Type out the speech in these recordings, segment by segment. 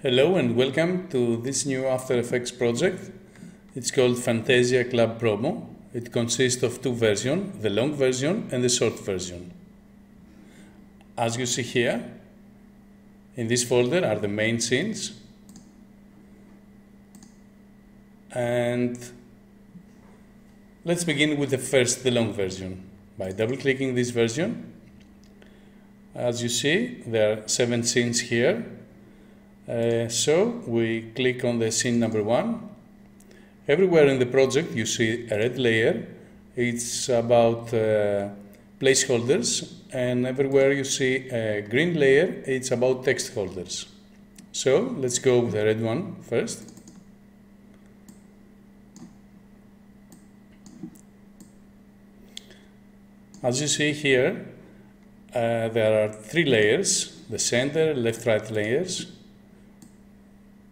Hello and welcome to this new After Effects project. It's called Fantasia Club Promo. It consists of two versions, the long version and the short version. As you see here, in this folder are the main scenes. And let's begin with the long version. By double-clicking this version, as you see, there are 7 scenes here. So we click on the scene number 1. Everywhere in the project you see a red layer. It's about placeholders, and everywhere you see a green layer, it's about text holders. So let's go with the red one first. As you see here, there are 3 layers, the center, left, right layers.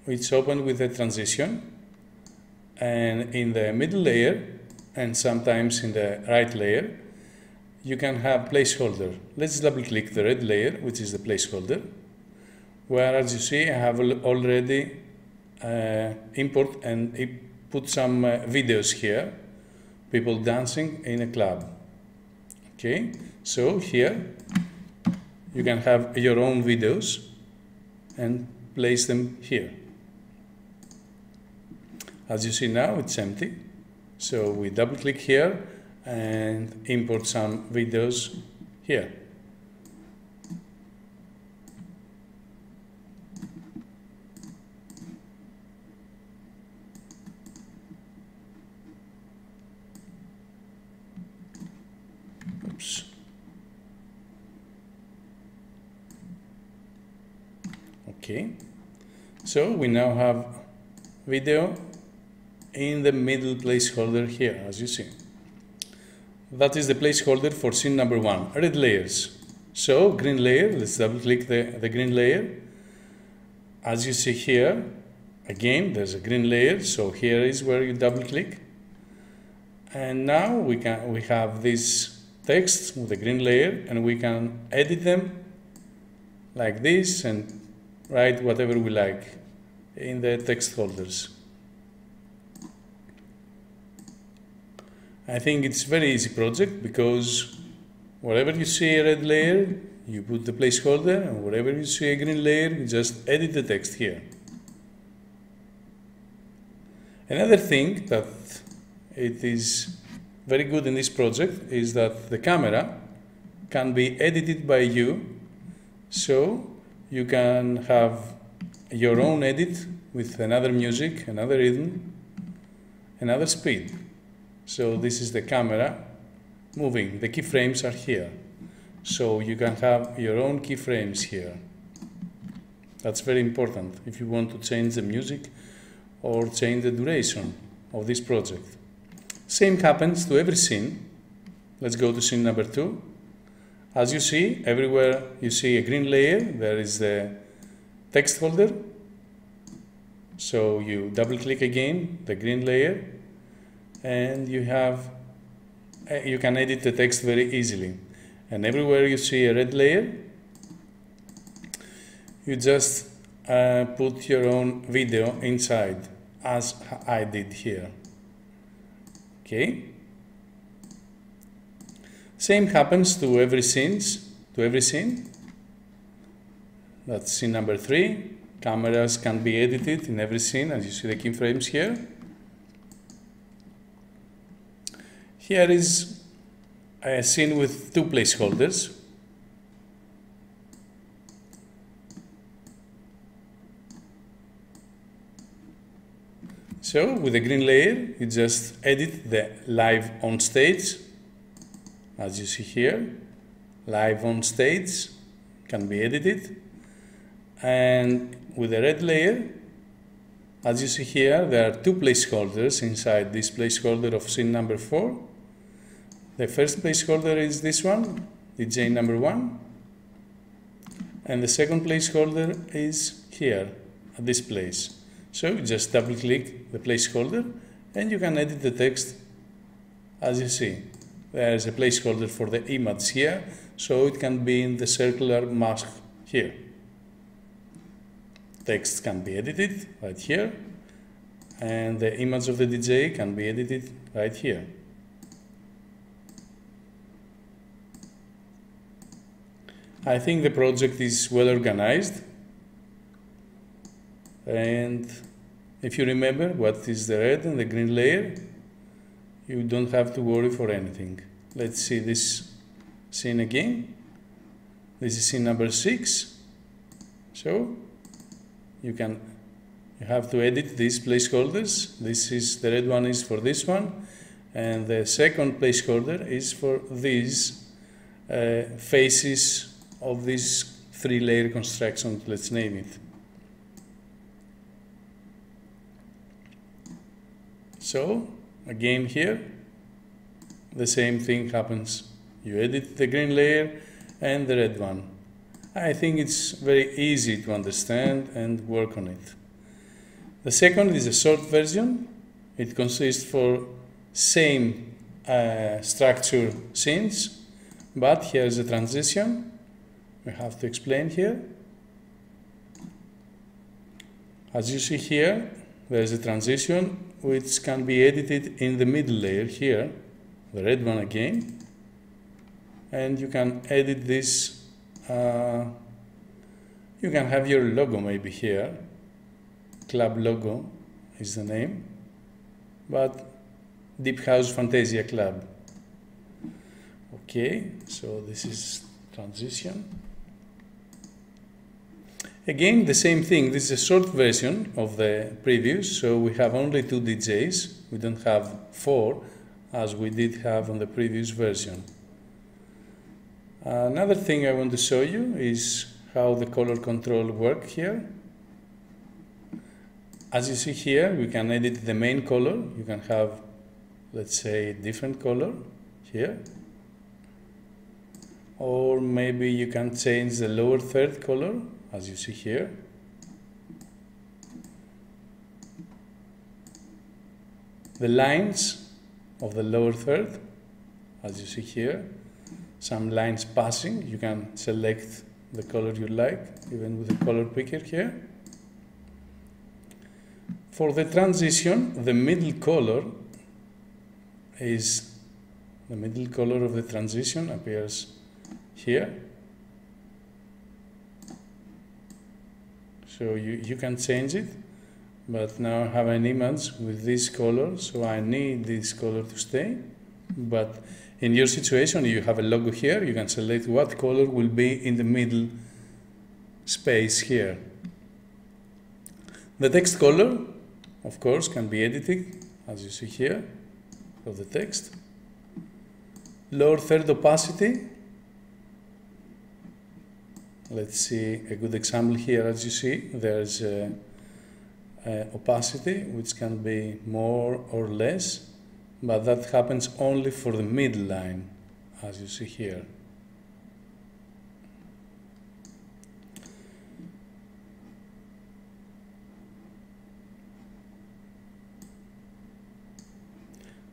It's open with a transition, and in the middle layer and sometimes in the right layer you can have placeholder. Let's double click the red layer, which is the placeholder, where as you see I have already import and put some videos here, people dancing in a club. Okay, so here you can have your own videos and place them here. As you see now, it's empty. So we double click here and import some videos here. Oops. Okay. So we now have video in the middle placeholder here, as you see. That is the placeholder for scene number 1, red layers. So green layer, let's double click the green layer. As you see here, again there's a green layer, so here is where you double click. And now we have this text with the green layer, and we can edit them like this and write whatever we like in the text holders. I think it's a very easy project, because wherever you see a red layer, you put the placeholder, and wherever you see a green layer, you just edit the text here. Another thing that it is very good in this project is that the camera can be edited by you, so you can have your own edit with another music, another rhythm, another speed. So this is the camera moving. The keyframes are here. So you can have your own keyframes here. That's very important if you want to change the music or change the duration of this project. Same happens to every scene. Let's go to scene number 2. As you see, everywhere you see a green layer, there is the text holder. So you double click again the green layer, and you can edit the text very easily. And everywhere you see a red layer, you just put your own video inside, as I did here. Okay. Same happens to every scene. That's scene number 3. Cameras can be edited in every scene, as you see the keyframes here. Here is a scene with 2 placeholders. So with the green layer, you just edit the live on stage. As you see here, live on stage can be edited. And with the red layer, as you see here, there are 2 placeholders inside this placeholder of scene number 4. The first placeholder is this one, DJ number 1, and the second placeholder is here, at this place. So you just double click the placeholder, and you can edit the text. As you see, there is a placeholder for the image here, so it can be in the circular mask here. text can be edited right here, and the image of the DJ can be edited right here. I think the project is well organized, and if you remember what is the red and the green layer, you don't have to worry for anything. Let's see this scene again. This is scene number 6. So you have to edit these placeholders. This is the red one is for this one, and the second placeholder is for these faces of this 3-layer construction, let's name it. So again here, the same thing happens. You edit the green layer and the red one. I think it's very easy to understand and work on it. The second is a short version. It consists for same structure scenes, but here is a transition. We have to explain here. As you see here, there is a transition which can be edited in the middle layer here, the red one again, and you can edit this. You can have your logo maybe here. Club logo is the name, but Deep House Fantasia Club. Okay, so this is transition. Again, the same thing. This is a short version of the previous, so we have only 2 DJs. We don't have 4 as we did have on the previous version. Another thing I want to show you is how the color control work here. As you see here, we can edit the main color. You can have, let's say, a different color here. Or maybe you can change the lower third color, as you see here. The lines of the lower third, as you see here. Some lines passing, you can select the color you like, even with the color picker here. For the transition, the middle color is, the middle color of the transition appears here. So you can change it, but now I have an image with this color, so I need this color to stay. But in your situation, you have a logo here, you can select what color will be in the middle space here. The text color, of course, can be edited, as you see here, of the text. Lower third opacity. Let's see a good example here. As you see, there's opacity, which can be more or less, but that happens only for the middle line, as you see here.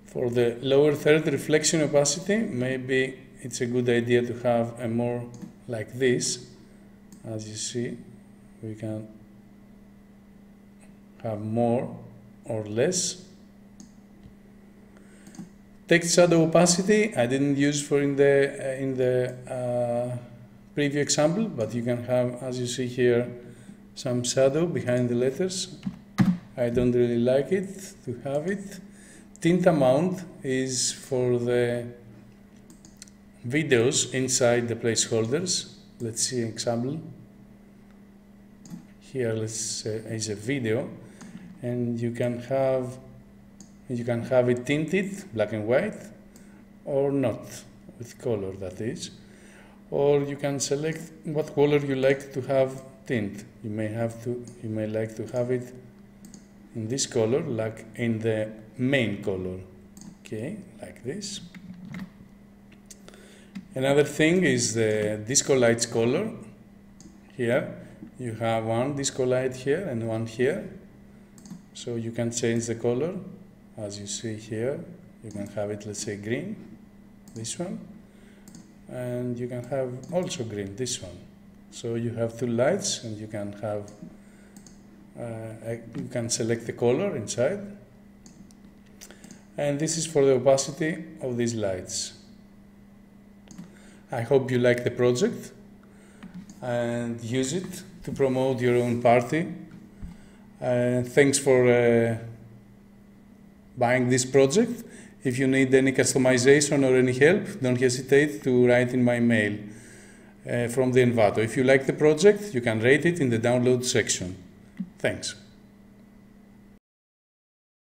For the lower third reflection opacity, maybe it's a good idea to have a more like this. As you see, we can have more or less. Text shadow opacity I didn't use for in the preview example, but you can have, as you see here, some shadow behind the letters. I don't really like it to have it. Tint amount is for the videos inside the placeholders. Let's see an example. Here, is a video, and you can have it tinted, black and white, or not, with color, that is. Or you can select what color you like to have tint. You may like to have it in this color, like in the main color. Okay, like this. Another thing is the disco lights color. Here you have one disco light here and one here. So you can change the color. As you see here, you can have it, let's say, green, this one, and you can have also green, this one. So you have 2 lights, and you can have You can select the color inside. And this is for the opacity of these lights. I hope you like the project and use it to promote your own party. Thanks for buying this project. If you need any customization or any help, don't hesitate to write in my mail from the Envato. If you like the project, you can rate it in the download section. Thanks.